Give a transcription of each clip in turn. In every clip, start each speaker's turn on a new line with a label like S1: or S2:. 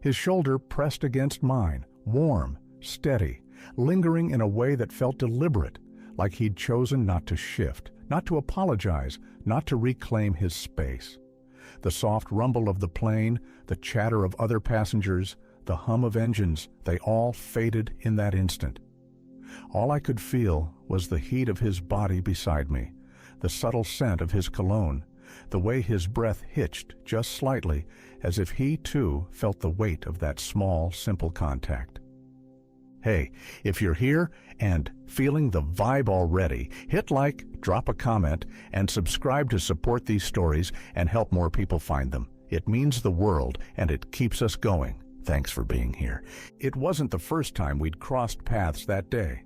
S1: his shoulder pressed against mine, warm, steady, lingering in a way that felt deliberate, like he'd chosen not to shift, not to apologize, not to reclaim his space. The soft rumble of the plane, the chatter of other passengers, the hum of engines, they all faded in that instant. All I could feel was the heat of his body beside me, the subtle scent of his cologne, the way his breath hitched just slightly, as if he too felt the weight of that small, simple contact. Hey, if you're here and feeling the vibe already, hit like, drop a comment, and subscribe to support these stories and help more people find them. It means the world, and it keeps us going. Thanks for being here. It wasn't the first time we'd crossed paths that day.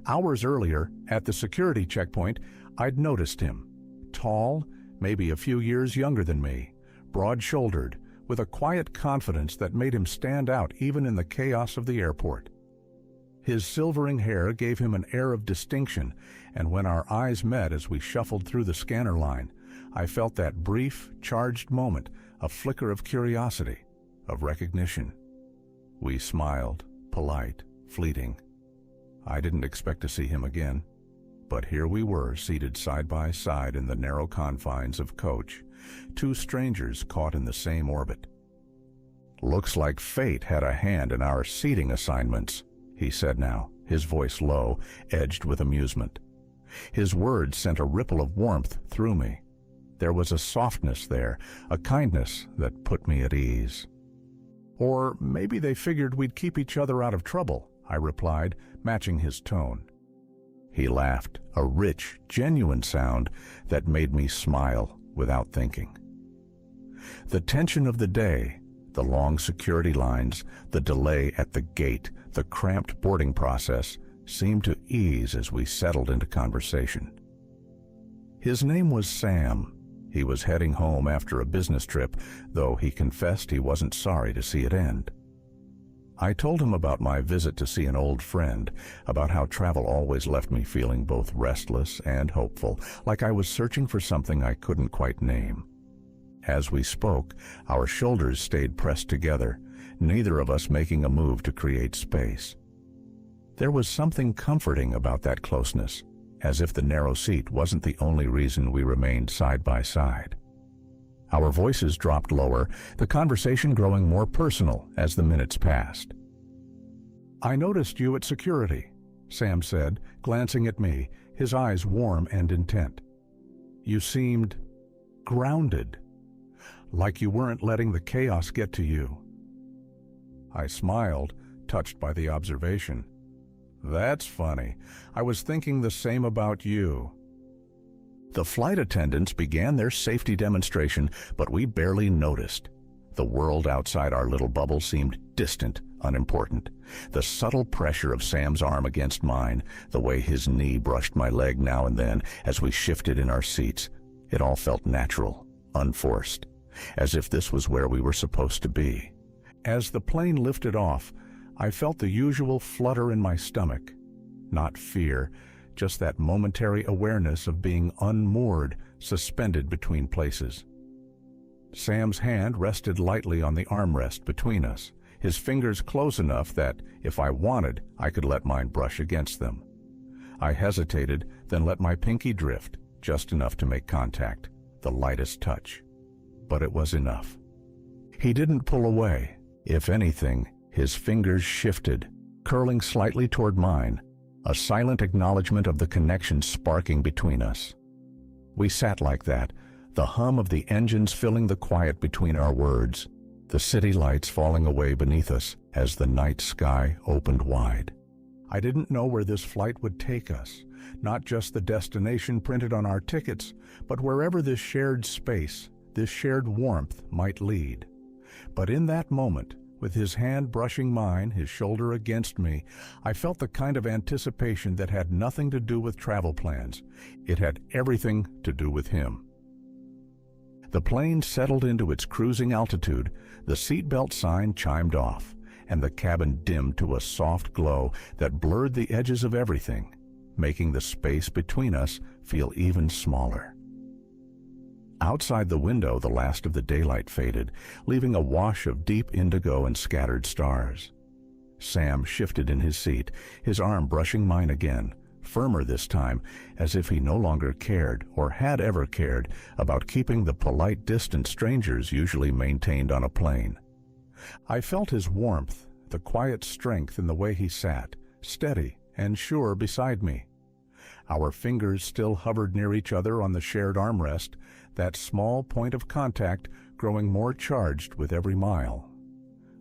S1: Hours earlier, at the security checkpoint, I'd noticed him. Tall, maybe a few years younger than me, broad-shouldered, with a quiet confidence that made him stand out even in the chaos of the airport. His silvering hair gave him an air of distinction, and when our eyes met as we shuffled through the scanner line, I felt that brief, charged moment, a flicker of curiosity, of recognition. We smiled, polite, fleeting. I didn't expect to see him again, but here we were, seated side by side in the narrow confines of coach, two strangers caught in the same orbit. "Looks like fate had a hand in our seating assignments," he said now, his voice low, edged with amusement. His words sent a ripple of warmth through me. There was a softness there, a kindness that put me at ease. "Or maybe they figured we'd keep each other out of trouble," I replied, matching his tone. He laughed, a rich, genuine sound that made me smile without thinking. The tension of the day, the long security lines, the delay at the gate, the cramped boarding process, seemed to ease as we settled into conversation. His name was Sam. He was heading home after a business trip, though he confessed he wasn't sorry to see it end. I told him about my visit to see an old friend, about how travel always left me feeling both restless and hopeful, like I was searching for something I couldn't quite name. As we spoke, our shoulders stayed pressed together, neither of us making a move to create space. There was something comforting about that closeness, as if the narrow seat wasn't the only reason we remained side by side. Our voices dropped lower, the conversation growing more personal as the minutes passed. "I noticed you at security," Sam said, glancing at me, his eyes warm and intent. "You seemed grounded, like you weren't letting the chaos get to you." I smiled, touched by the observation. "That's funny. I was thinking the same about you." The flight attendants began their safety demonstration, but we barely noticed. The world outside our little bubble seemed distant, unimportant. The subtle pressure of Sam's arm against mine, the way his knee brushed my leg now and then as we shifted in our seats, it all felt natural, unforced, as if this was where we were supposed to be. As the plane lifted off, I felt the usual flutter in my stomach. Not fear, just that momentary awareness of being unmoored, suspended between places. Sam's hand rested lightly on the armrest between us, his fingers close enough that, if I wanted, I could let mine brush against them. I hesitated, then let my pinky drift, just enough to make contact, the lightest touch. But it was enough. He didn't pull away. If anything, his fingers shifted, curling slightly toward mine, a silent acknowledgement of the connection sparking between us. We sat like that, the hum of the engines filling the quiet between our words, the city lights falling away beneath us as the night sky opened wide. I didn't know where this flight would take us, not just the destination printed on our tickets, but wherever this shared space, this shared warmth might lead. But in that moment, with his hand brushing mine, his shoulder against me, I felt the kind of anticipation that had nothing to do with travel plans. It had everything to do with him. The plane settled into its cruising altitude, the seatbelt sign chimed off, and the cabin dimmed to a soft glow that blurred the edges of everything, making the space between us feel even smaller. Outside the window, the last of the daylight faded, leaving a wash of deep indigo and scattered stars. Sam shifted in his seat, his arm brushing mine again, firmer this time, as if he no longer cared, or had ever cared, about keeping the polite distance strangers usually maintained on a plane. I felt his warmth, the quiet strength in the way he sat, steady and sure beside me. Our fingers still hovered near each other on the shared armrest, that small point of contact growing more charged with every mile.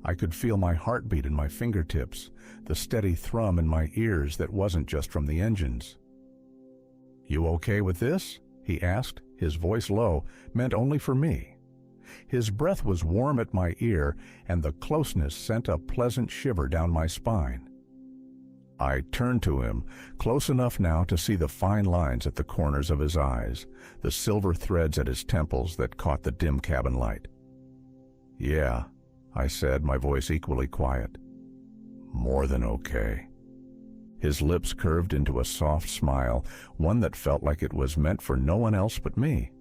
S1: I could feel my heartbeat in my fingertips, the steady thrum in my ears that wasn't just from the engines. "You okay with this?" he asked, his voice low, meant only for me. His breath was warm at my ear, and the closeness sent a pleasant shiver down my spine. I turned to him, close enough now to see the fine lines at the corners of his eyes, the silver threads at his temples that caught the dim cabin light. "Yeah," I said, my voice equally quiet. "More than okay." His lips curved into a soft smile, one that felt like it was meant for no one else but me.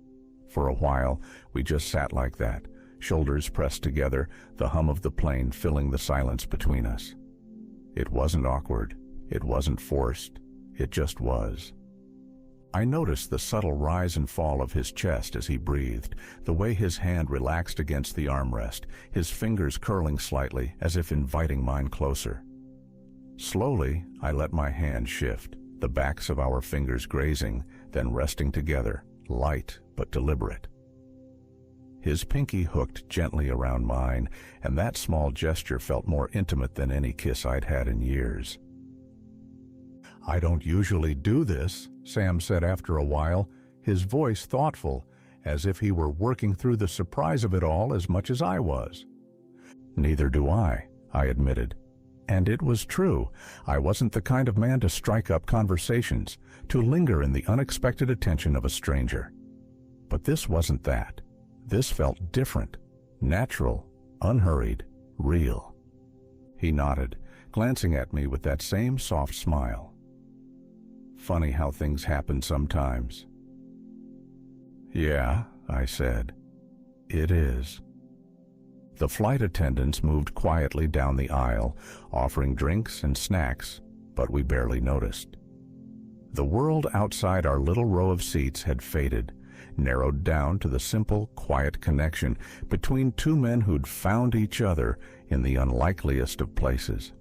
S1: For a while, we just sat like that, shoulders pressed together, the hum of the plane filling the silence between us. It wasn't awkward. It wasn't forced. It just was. I noticed the subtle rise and fall of his chest as he breathed, the way his hand relaxed against the armrest, his fingers curling slightly as if inviting mine closer. Slowly, I let my hand shift, the backs of our fingers grazing, then resting together, light but deliberate. His pinky hooked gently around mine, and that small gesture felt more intimate than any kiss I'd had in years. "I don't usually do this," Sam said after a while, his voice thoughtful, as if he were working through the surprise of it all as much as I was. "Neither do I admitted. And it was true. I wasn't the kind of man to strike up conversations, to linger in the unexpected attention of a stranger. But this wasn't that. This felt different, natural, unhurried, real. He nodded, glancing at me with that same soft smile. "Funny how things happen sometimes." "Yeah," I said. "It is." The flight attendants moved quietly down the aisle, offering drinks and snacks, but we barely noticed. The world outside our little row of seats had faded, narrowed down to the simple, quiet connection between two men who'd found each other in the unlikeliest of places.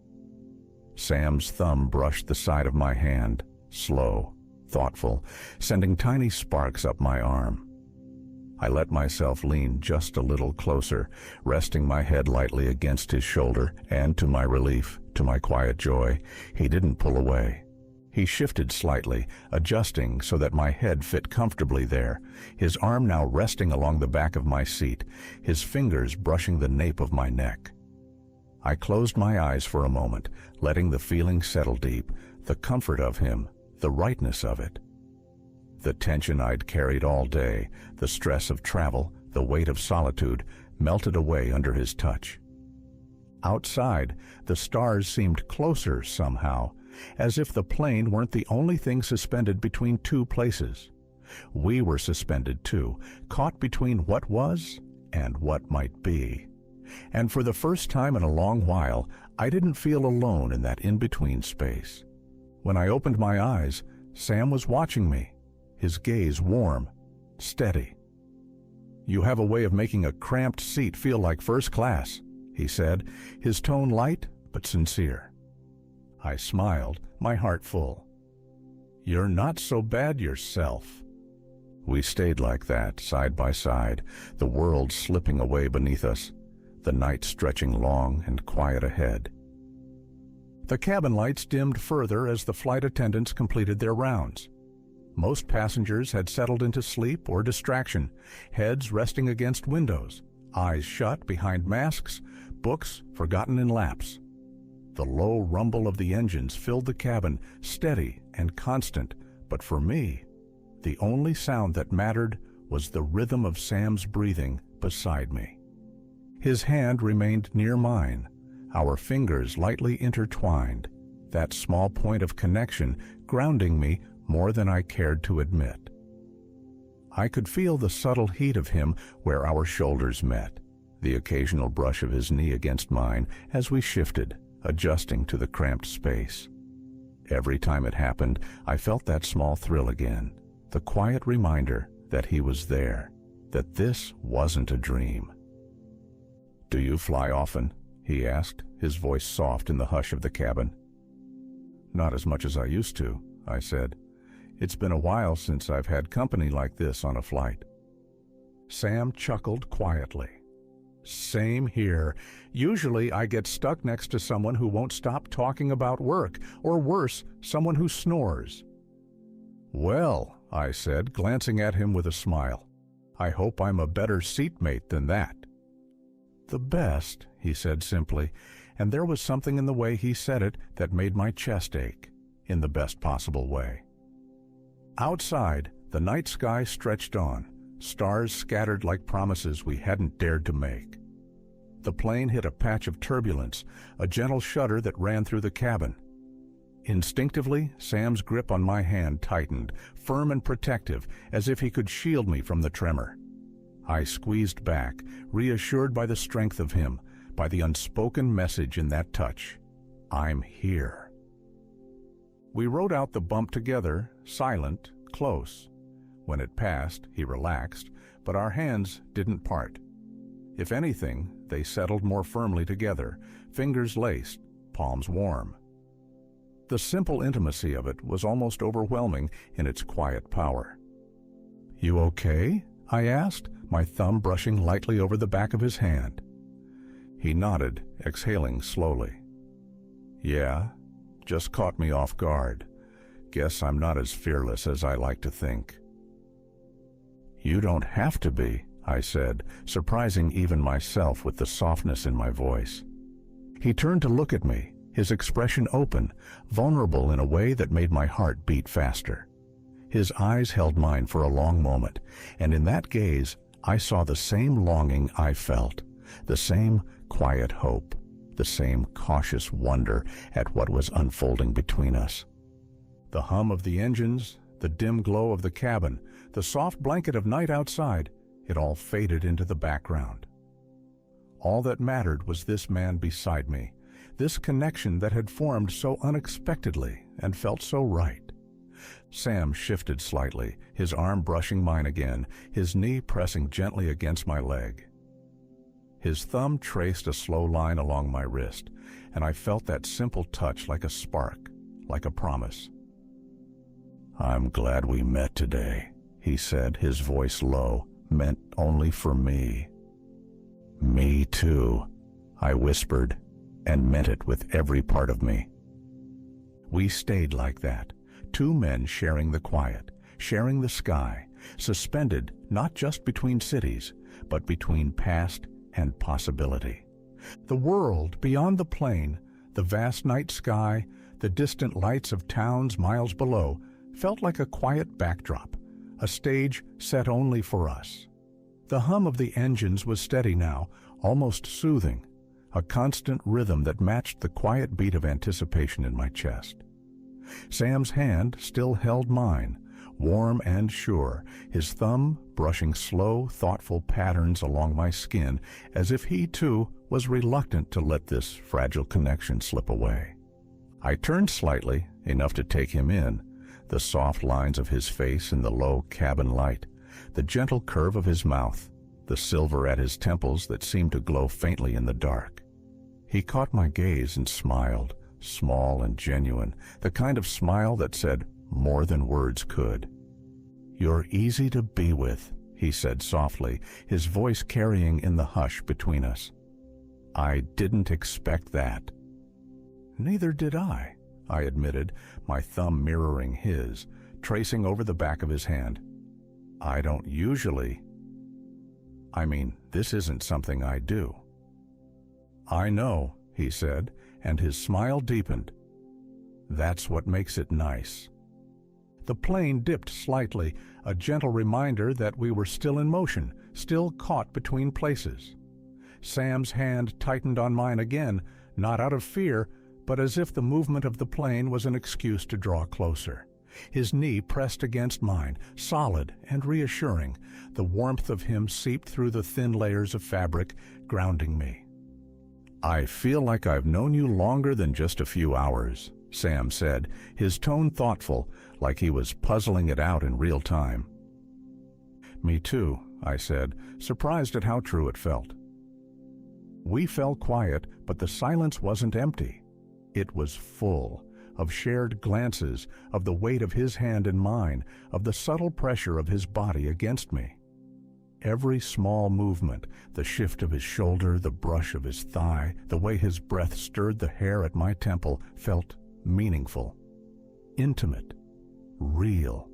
S1: Sam's thumb brushed the side of my hand, slow, thoughtful, sending tiny sparks up my arm. I let myself lean just a little closer, resting my head lightly against his shoulder, and to my relief, to my quiet joy, he didn't pull away. He shifted slightly, adjusting so that my head fit comfortably there, his arm now resting along the back of my seat, his fingers brushing the nape of my neck. I closed my eyes for a moment, letting the feeling settle deep, the comfort of him, the rightness of it. The tension I'd carried all day, the stress of travel, the weight of solitude, melted away under his touch. Outside, the stars seemed closer somehow, as if the plane weren't the only thing suspended between two places. We were suspended too, caught between what was and what might be. And for the first time in a long while, I didn't feel alone in that in-between space. When I opened my eyes, Sam was watching me, his gaze warm, steady. "You have a way of making a cramped seat feel like first class," he said, his tone light but sincere. I smiled, my heart full. "You're not so bad yourself." We stayed like that, side by side, the world slipping away beneath us, the night stretching long and quiet ahead. The cabin lights dimmed further as the flight attendants completed their rounds. Most passengers had settled into sleep or distraction, heads resting against windows, eyes shut behind masks, books forgotten in laps. The low rumble of the engines filled the cabin, steady and constant, but for me, the only sound that mattered was the rhythm of Sam's breathing beside me. His hand remained near mine, our fingers lightly intertwined, that small point of connection grounding me more than I cared to admit. I could feel the subtle heat of him where our shoulders met, the occasional brush of his knee against mine as we shifted, adjusting to the cramped space. Every time it happened, I felt that small thrill again, the quiet reminder that he was there, that this wasn't a dream. "Do you fly often?" he asked, his voice soft in the hush of the cabin. "Not as much as I used to," I said. "It's been a while since I've had company like this on a flight." Sam chuckled quietly. "Same here. Usually I get stuck next to someone who won't stop talking about work, or worse, someone who snores." "Well," I said, glancing at him with a smile, "I hope I'm a better seatmate than that." "The best," he said simply, and there was something in the way he said it that made my chest ache, in the best possible way. Outside, the night sky stretched on, stars scattered like promises we hadn't dared to make. The plane hit a patch of turbulence, a gentle shudder that ran through the cabin. Instinctively, Sam's grip on my hand tightened, firm and protective, as if he could shield me from the tremor. I squeezed back, reassured by the strength of him, by the unspoken message in that touch. I'm here. We rode out the bump together, silent, close. When it passed, he relaxed, but our hands didn't part. If anything, they settled more firmly together, fingers laced, palms warm. The simple intimacy of it was almost overwhelming in its quiet power. "You okay?" I asked, my thumb brushing lightly over the back of his hand. He nodded, exhaling slowly. "Yeah, just caught me off guard. Guess I'm not as fearless as I like to think." "You don't have to be," I said, surprising even myself with the softness in my voice. He turned to look at me, his expression open, vulnerable in a way that made my heart beat faster. His eyes held mine for a long moment, and in that gaze, I saw the same longing I felt, the same quiet hope, the same cautious wonder at what was unfolding between us. The hum of the engines, the dim glow of the cabin, the soft blanket of night outside, it all faded into the background. All that mattered was this man beside me, this connection that had formed so unexpectedly and felt so right. Sam shifted slightly, his arm brushing mine again, his knee pressing gently against my leg. His thumb traced a slow line along my wrist, and I felt that simple touch like a spark, like a promise. "I'm glad we met today," he said, his voice low, meant only for me. "Me too," I whispered, and meant it with every part of me. We stayed like that, two men sharing the quiet, sharing the sky, suspended not just between cities, but between past and possibility. The world beyond the plane, the vast night sky, the distant lights of towns miles below, felt like a quiet backdrop, a stage set only for us. The hum of the engines was steady now, almost soothing, a constant rhythm that matched the quiet beat of anticipation in my chest. Sam's hand still held mine, warm and sure, his thumb brushing slow, thoughtful patterns along my skin, as if he, too, was reluctant to let this fragile connection slip away. I turned slightly, enough to take him in, the soft lines of his face in the low cabin light, the gentle curve of his mouth, the silver at his temples that seemed to glow faintly in the dark. He caught my gaze and smiled, small and genuine, the kind of smile that said more than words could. "You're easy to be with," he said softly, his voice carrying in the hush between us. "I didn't expect that." "Neither did I admitted, my thumb mirroring his, tracing over the back of his hand. "I don't usually. This isn't something I do." "I know," he said, and his smile deepened. "That's what makes it nice." The plane dipped slightly, a gentle reminder that we were still in motion, still caught between places. Sam's hand tightened on mine again, not out of fear, but as if the movement of the plane was an excuse to draw closer. His knee pressed against mine, solid and reassuring. The warmth of him seeped through the thin layers of fabric, grounding me. "I feel like I've known you longer than just a few hours," Sam said, his tone thoughtful, like he was puzzling it out in real time. "Me too," I said, surprised at how true it felt. We fell quiet, but the silence wasn't empty. It was full of shared glances, of the weight of his hand in mine, of the subtle pressure of his body against me. Every small movement, the shift of his shoulder, the brush of his thigh, the way his breath stirred the hair at my temple, felt meaningful, intimate, real.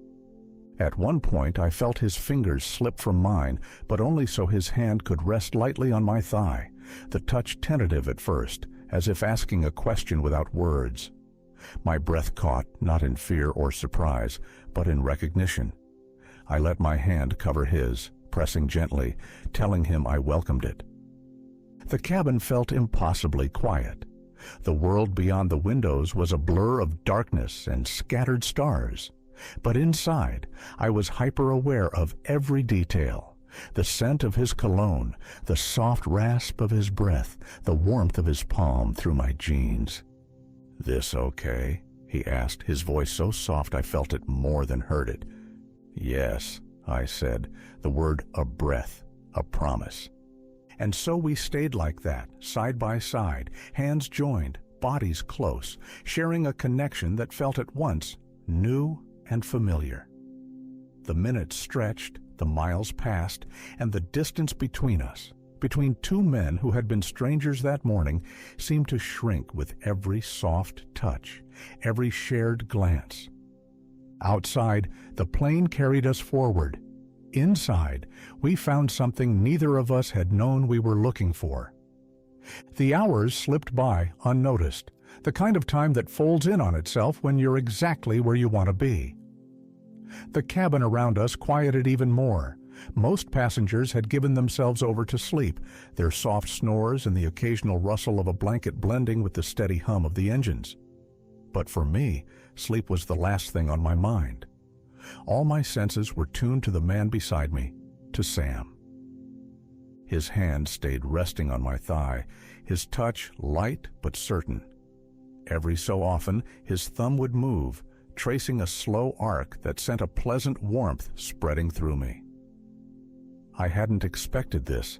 S1: At one point I felt his fingers slip from mine, but only so his hand could rest lightly on my thigh, the touch tentative at first, as if asking a question without words. My breath caught, not in fear or surprise, but in recognition. I let my hand cover his, pressing gently, telling him I welcomed it. The cabin felt impossibly quiet. The world beyond the windows was a blur of darkness and scattered stars. But inside, I was hyper-aware of every detail. The scent of his cologne, the soft rasp of his breath, the warmth of his palm through my jeans. "This okay?" he asked, his voice so soft I felt it more than heard it. "Yes," I said, the word a breath, a promise. And so we stayed like that, side by side, hands joined, bodies close, sharing a connection that felt at once new and familiar. The minutes stretched, the miles passed, and the distance between us, between two men who had been strangers that morning, seemed to shrink with every soft touch, every shared glance. Outside, the plane carried us forward. Inside, we found something neither of us had known we were looking for. The hours slipped by unnoticed, the kind of time that folds in on itself when you're exactly where you want to be. The cabin around us quieted even more. Most passengers had given themselves over to sleep, their soft snores and the occasional rustle of a blanket blending with the steady hum of the engines. But for me, sleep was the last thing on my mind. All my senses were tuned to the man beside me, to Sam. His hand stayed resting on my thigh, his touch light but certain. Every so often, his thumb would move, tracing a slow arc that sent a pleasant warmth spreading through me. I hadn't expected this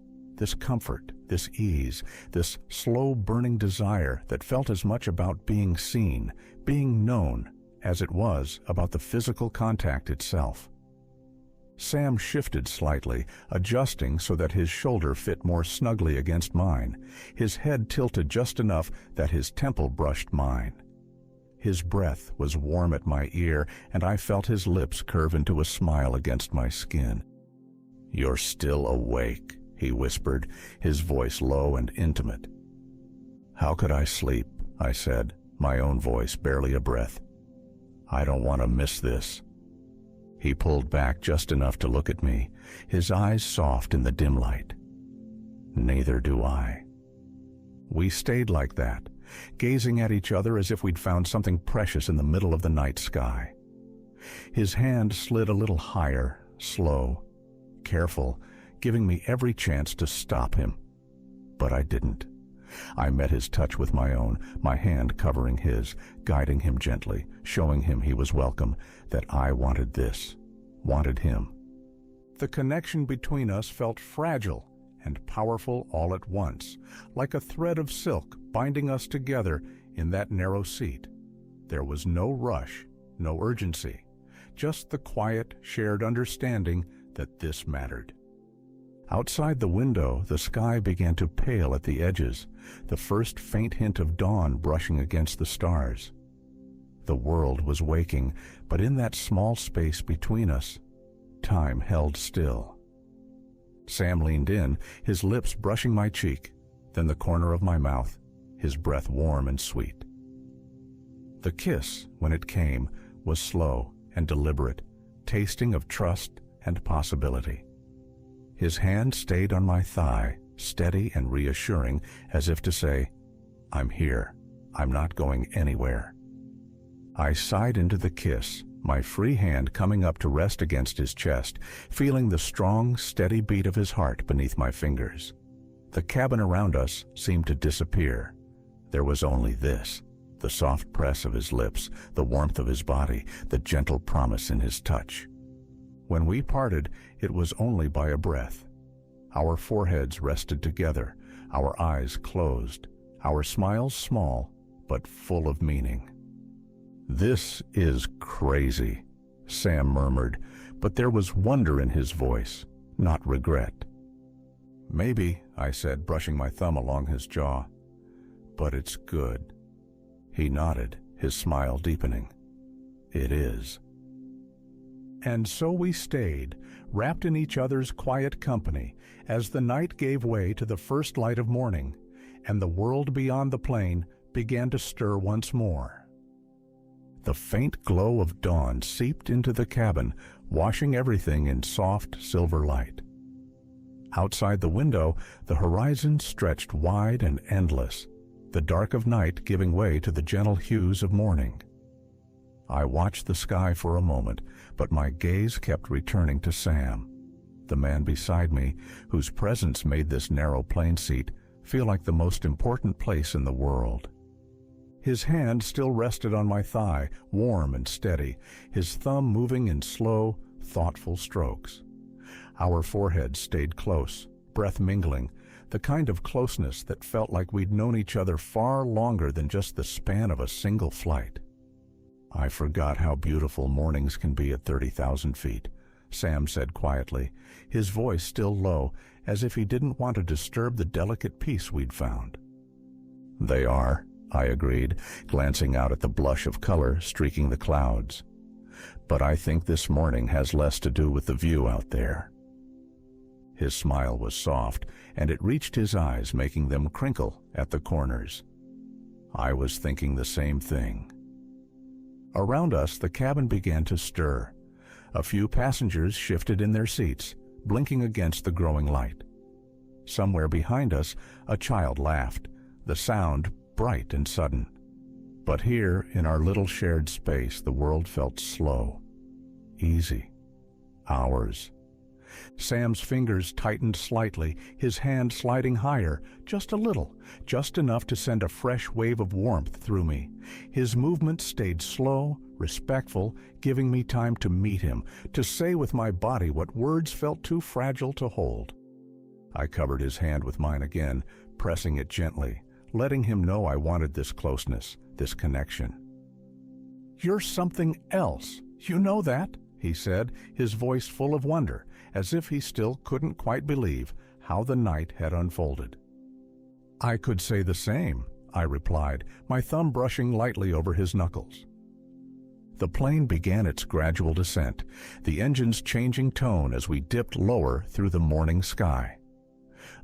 S1: comfort, this ease, this slow-burning desire that felt as much about being seen, being known, as it was about the physical contact itself. Sam shifted slightly, adjusting so that his shoulder fit more snugly against mine, his head tilted just enough that his temple brushed mine. His breath was warm at my ear, and I felt his lips curve into a smile against my skin. "You're still awake," he whispered, his voice low and intimate. "How could I sleep?" I said, my own voice barely a breath. "I don't want to miss this." He pulled back just enough to look at me, his eyes soft in the dim light. "Neither do I." We stayed like that, gazing at each other as if we'd found something precious in the middle of the night sky. His hand slid a little higher, slow, careful, giving me every chance to stop him. But I didn't. I met his touch with my own, my hand covering his, guiding him gently, showing him he was welcome, that I wanted this, wanted him. The connection between us felt fragile and powerful all at once, like a thread of silk binding us together in that narrow seat. There was no rush, no urgency, just the quiet, shared understanding that this mattered. Outside the window, the sky began to pale at the edges, the first faint hint of dawn brushing against the stars. The world was waking, but in that small space between us, time held still. Sam leaned in, his lips brushing my cheek, then the corner of my mouth, his breath warm and sweet. The kiss, when it came, was slow and deliberate, tasting of trust and possibility. His hand stayed on my thigh, steady and reassuring, as if to say, "I'm here. I'm not going anywhere." I sighed into the kiss, my free hand coming up to rest against his chest, feeling the strong, steady beat of his heart beneath my fingers. The cabin around us seemed to disappear. There was only this, the soft press of his lips, the warmth of his body, the gentle promise in his touch. When we parted, it was only by a breath. Our foreheads rested together, our eyes closed, our smiles small, but full of meaning. "This is crazy," Sam murmured, but there was wonder in his voice, not regret. "Maybe," I said, brushing my thumb along his jaw, "but it's good." He nodded, his smile deepening. "It is." And so we stayed, wrapped in each other's quiet company, as the night gave way to the first light of morning, and the world beyond the plain began to stir once more. The faint glow of dawn seeped into the cabin, washing everything in soft silver light. Outside the window, the horizon stretched wide and endless, the dark of night giving way to the gentle hues of morning. I watched the sky for a moment, but my gaze kept returning to Sam, the man beside me, whose presence made this narrow plane seat feel like the most important place in the world. His hand still rested on my thigh, warm and steady, his thumb moving in slow, thoughtful strokes. Our foreheads stayed close, breath mingling, the kind of closeness that felt like we'd known each other far longer than just the span of a single flight. "I forgot how beautiful mornings can be at 30,000 feet, Sam said quietly, his voice still low, as if he didn't want to disturb the delicate peace we'd found. "They are," I agreed, glancing out at the blush of color streaking the clouds. "But I think this morning has less to do with the view out there." His smile was soft, and it reached his eyes, making them crinkle at the corners. I was thinking the same thing. Around us, the cabin began to stir. A few passengers shifted in their seats, blinking against the growing light. Somewhere behind us, a child laughed, the sound bright and sudden. But here, in our little shared space, the world felt slow, easy, ours. Sam's fingers tightened slightly, his hand sliding higher, just a little, just enough to send a fresh wave of warmth through me. His movement stayed slow, respectful, giving me time to meet him, to say with my body what words felt too fragile to hold. I covered his hand with mine again, pressing it gently, letting him know I wanted this closeness, this connection. "You're something else, you know that?" he said, his voice full of wonder, as if he still couldn't quite believe how the night had unfolded. "I could say the same," I replied, my thumb brushing lightly over his knuckles. The plane began its gradual descent, the engines changing tone as we dipped lower through the morning sky.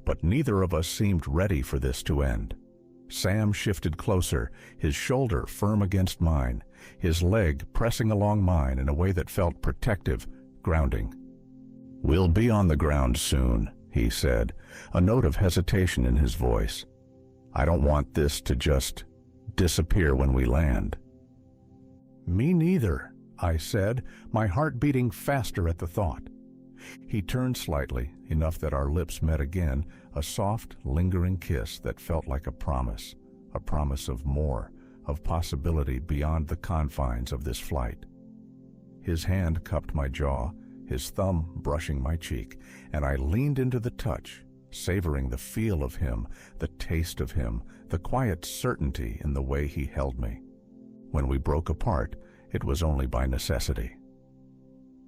S1: But neither of us seemed ready for this to end. Sam shifted closer, his shoulder firm against mine, his leg pressing along mine in a way that felt protective, grounding. "We'll be on the ground soon," he said, a note of hesitation in his voice. "I don't want this to just disappear when we land." "Me neither," I said, my heart beating faster at the thought. He turned slightly, enough that our lips met again, a soft, lingering kiss that felt like a promise of more, of possibility beyond the confines of this flight. His hand cupped my jaw, his thumb brushing my cheek, and I leaned into the touch, savoring the feel of him, the taste of him, the quiet certainty in the way he held me. When we broke apart, it was only by necessity.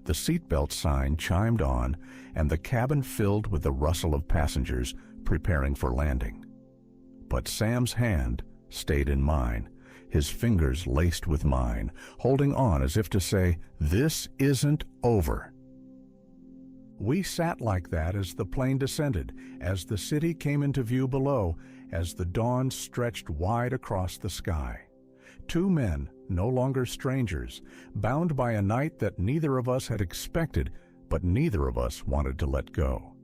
S1: The seatbelt sign chimed on, and the cabin filled with the rustle of passengers preparing for landing. But Sam's hand stayed in mine, his fingers laced with mine, holding on as if to say, "This isn't over." We sat like that as the plane descended, as the city came into view below, as the dawn stretched wide across the sky. Two men, no longer strangers, bound by a night that neither of us had expected, but neither of us wanted to let go.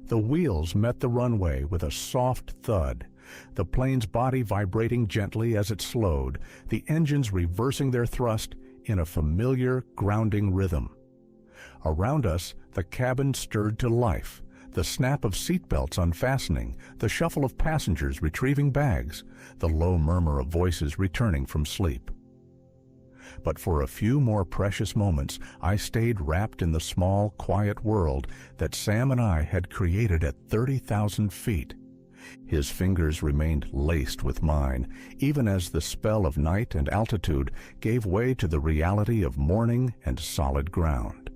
S1: The wheels met the runway with a soft thud, the plane's body vibrating gently as it slowed, the engines reversing their thrust, in a familiar, grounding rhythm. Around us, the cabin stirred to life, the snap of seatbelts unfastening, the shuffle of passengers retrieving bags, the low murmur of voices returning from sleep. But for a few more precious moments, I stayed wrapped in the small, quiet world that Sam and I had created at 30,000 feet. His fingers remained laced with mine, even as the spell of night and altitude gave way to the reality of morning and solid ground.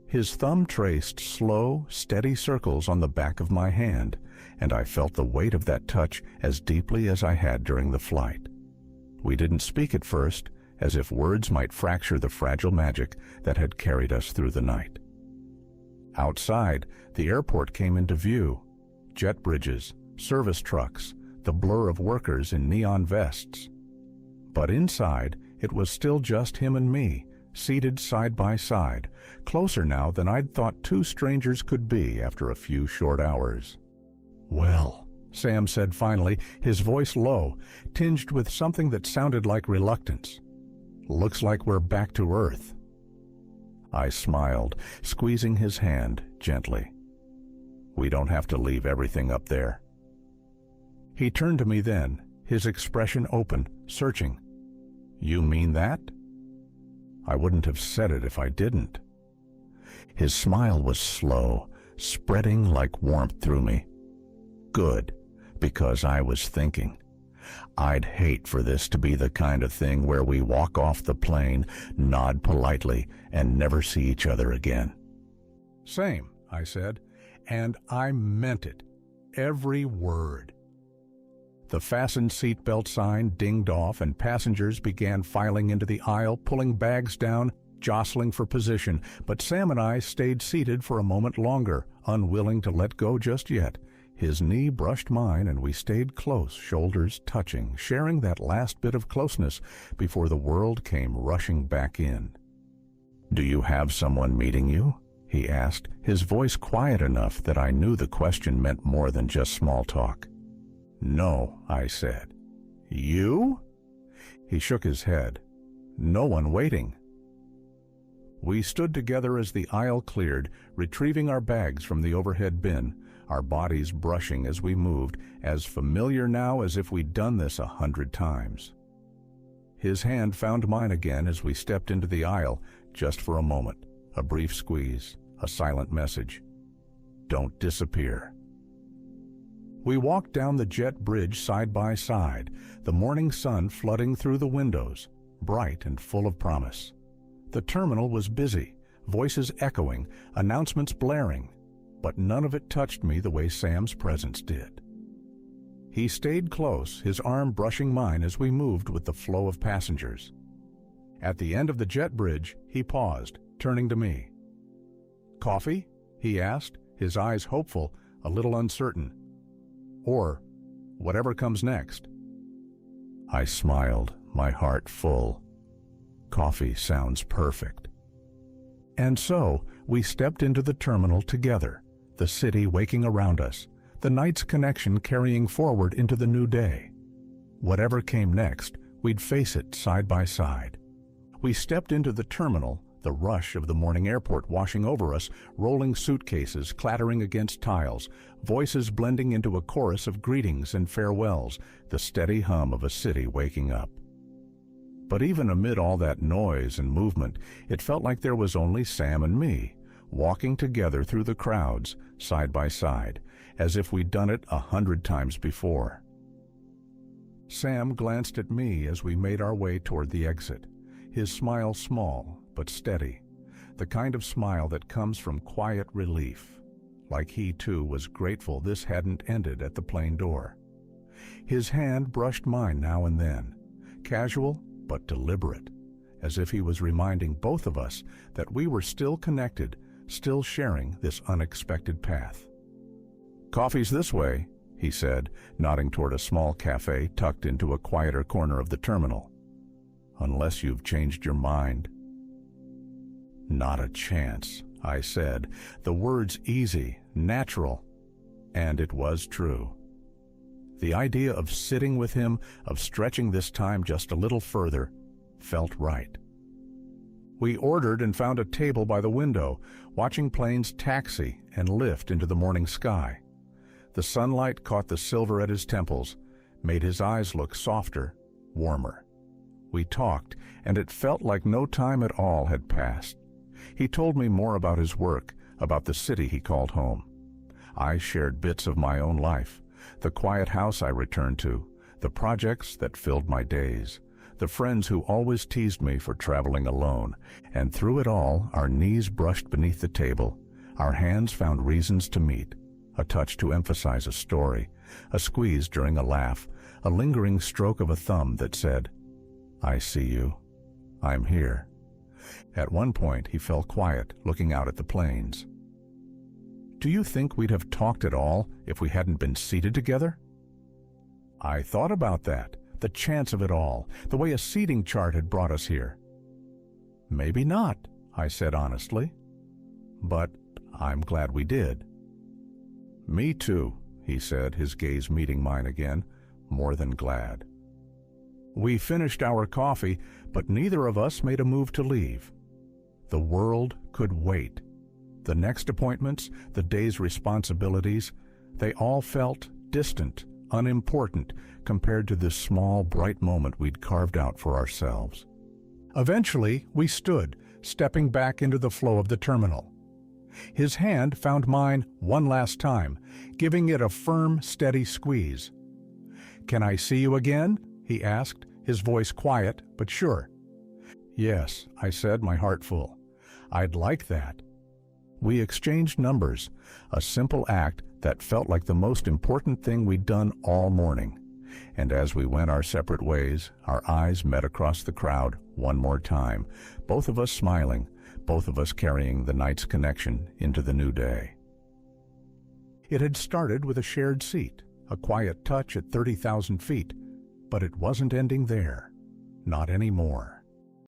S1: His thumb traced slow, steady circles on the back of my hand, and I felt the weight of that touch as deeply as I had during the flight. We didn't speak at first, as if words might fracture the fragile magic that had carried us through the night. Outside, the airport came into view. Jet bridges, service trucks, the blur of workers in neon vests. But inside, it was still just him and me, seated side by side, closer now than I'd thought two strangers could be after a few short hours. "Well," Sam said finally, his voice low, tinged with something that sounded like reluctance. "Looks like we're back to Earth." I smiled, squeezing his hand gently. "We don't have to leave everything up there." He turned to me then, his expression open, searching. "You mean that?" I wouldn't have said it if I didn't. His smile was slow, spreading like warmth through me. "Good, because I was thinking. I'd hate for this to be the kind of thing where we walk off the plane, nod politely, and never see each other again." "Same," I said, and I meant it, every word. The fastened seatbelt sign dinged off and passengers began filing into the aisle, pulling bags down, jostling for position, but Sam and I stayed seated for a moment longer, unwilling to let go just yet. His knee brushed mine and we stayed close, shoulders touching, sharing that last bit of closeness before the world came rushing back in. "Do you have someone meeting you?" he asked, his voice quiet enough that I knew the question meant more than just small talk. "No," I said. "You?" He shook his head. "No one waiting." We stood together as the aisle cleared, retrieving our bags from the overhead bin, our bodies brushing as we moved, as familiar now as if we'd done this 100 times. His hand found mine again as we stepped into the aisle, just for a moment, a brief squeeze, a silent message. "Don't disappear." We walked down the jet bridge side by side, the morning sun flooding through the windows, bright and full of promise. The terminal was busy, voices echoing, announcements blaring, but none of it touched me the way Sam's presence did. He stayed close, his arm brushing mine as we moved with the flow of passengers. At the end of the jet bridge, he paused, turning to me. "Coffee?" he asked, his eyes hopeful, a little uncertain. "Or whatever comes next." I smiled, my heart full. Coffee sounds perfect. And so we stepped into the terminal together, the city waking around us, the night's connection carrying forward into the new day. Whatever came next, we'd face it side by side. We stepped into the terminal, the rush of the morning airport washing over us, rolling suitcases clattering against tiles, voices blending into a chorus of greetings and farewells, the steady hum of a city waking up. But even amid all that noise and movement, it felt like there was only Sam and me, walking together through the crowds, side by side, as if we'd done it 100 times before. Sam glanced at me as we made our way toward the exit, his smile small but steady, the kind of smile that comes from quiet relief, like he too was grateful this hadn't ended at the plane door. His hand brushed mine now and then, casual but deliberate, as if he was reminding both of us that we were still connected, still sharing this unexpected path. "Coffee's this way," he said, nodding toward a small cafe tucked into a quieter corner of the terminal. "Unless you've changed your mind." "Not a chance," I said, the words easy, natural, and it was true. The idea of sitting with him, of stretching this time just a little further, felt right. We ordered and found a table by the window, watching planes taxi and lift into the morning sky. The sunlight caught the silver at his temples, made his eyes look softer, warmer. We talked, and it felt like no time at all had passed. He told me more about his work, about the city he called home. I shared bits of my own life, the quiet house I returned to, the projects that filled my days, the friends who always teased me for traveling alone, and through it all, our knees brushed beneath the table, our hands found reasons to meet, a touch to emphasize a story, a squeeze during a laugh, a lingering stroke of a thumb that said, "I see you. I'm here." At one point, he fell quiet, looking out at the plains. "Do you think we'd have talked at all if we hadn't been seated together?" I thought about that, the chance of it all, the way a seating chart had brought us here. "Maybe not," I said honestly. "But I'm glad we did." "Me too," he said, his gaze meeting mine again, more than glad. We finished our coffee, but neither of us made a move to leave. The world could wait. The next appointments, the day's responsibilities, they all felt distant, unimportant compared to this small, bright moment we'd carved out for ourselves. Eventually, we stood, stepping back into the flow of the terminal. His hand found mine one last time, giving it a firm, steady squeeze. "Can I see you again?" he asked, his voice quiet but sure. "Yes," I said, my heart full. "I'd like that." We exchanged numbers, a simple act that felt like the most important thing we'd done all morning. And as we went our separate ways, our eyes met across the crowd one more time, both of us smiling, both of us carrying the night's connection into the new day. It had started with a shared seat, a quiet touch at 30,000 feet, but it wasn't ending there. Not anymore.